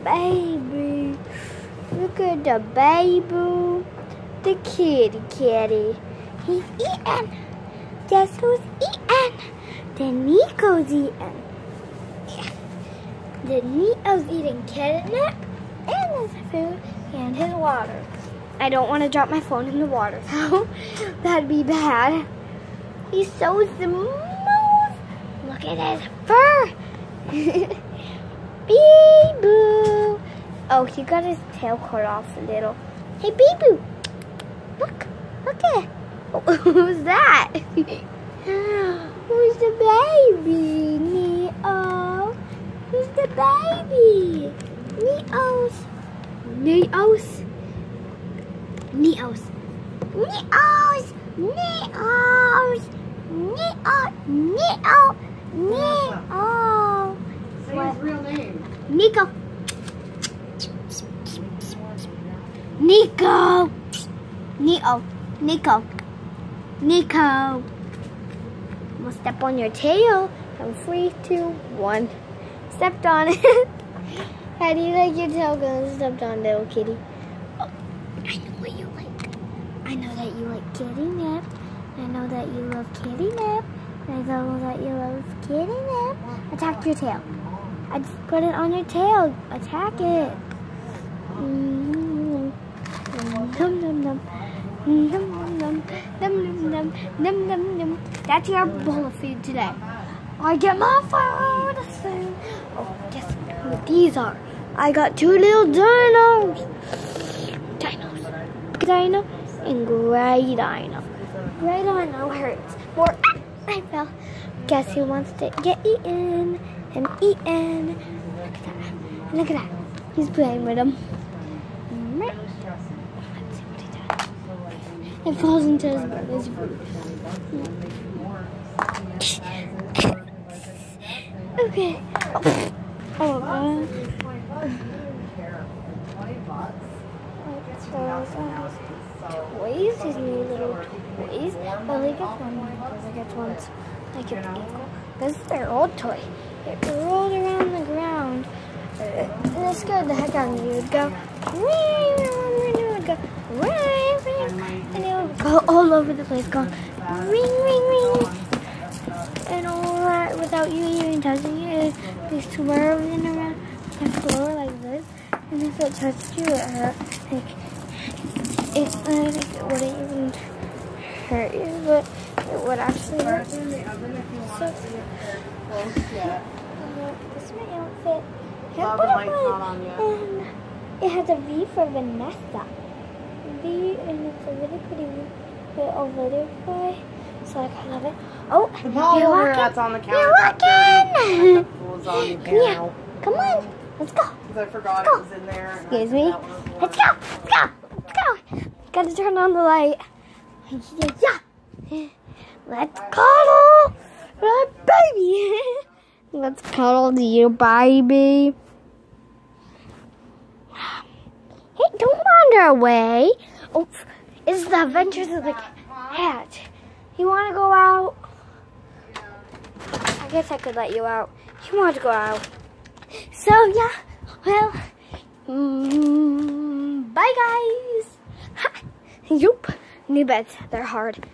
baby. Look at the baby. The kitty. He's eating. Guess who's eating? The Nico's eating. The Neo's eating catnip and his food and his water. I don't want to drop my phone in the water though. That'd be bad. He's so smooth. Look at his fur. Bee-boo. Oh, he got his tail cut off a little. Hey, Bee-boo. Look at it. Oh, who's that? Who's the baby? Neo. Who's the baby? Neos. Say his real name. Nico. We'll step on your tail. And 3, 2, 1. Stepped on it. How do you like your tail going? Stepped on, little kitty. Oh, I know what you like. I know that you like kitty nap. I know that you love kitty nap. I know that you love kitty nap. Attack your tail. I just put it on your tail. Attack it. Num num num. Num num num. Num num num. That's your bowl of food today. I get my food soon. Oh, guess what these are? I got 2 little dinos. Big dino and gray dino. Gray dino hurts more. I fell. Guess who wants to get eaten and eaten? Look at that. Look at that. He's playing with him. Let's see what he does. It falls into his brother's food. Okay. Oh god. Toys, his new little toys. Well, he gets one, brother gets one like an eagle. This is their old toy. It rolled around the ground. It scared the heck out of you. It would go, and it would go all over the place, going ring, ring, ring. And all that without you even touching it. They swirling around the floor like this. And if it touched you, it hurt. It wouldn't even hurt you, but it would actually hurt you. So, this is my outfit. And it has a V for Vanessa. V, and it's a really pretty little butterfly. So I kind of it. Oh, the ball over that's on the counter. You're walking. Yeah, come on, let's go. Because I forgot it was in there. Excuse me. Let's go. Gotta turn on the light. Yeah. Let's cuddle, my baby. Let's cuddle to you, baby. Hey, don't wander away. Oh, it's the Adventures of the Cat. You want to go out? I guess I could let you out. You want to go out? So yeah, well, bye guys. Yup, new beds, they're hard.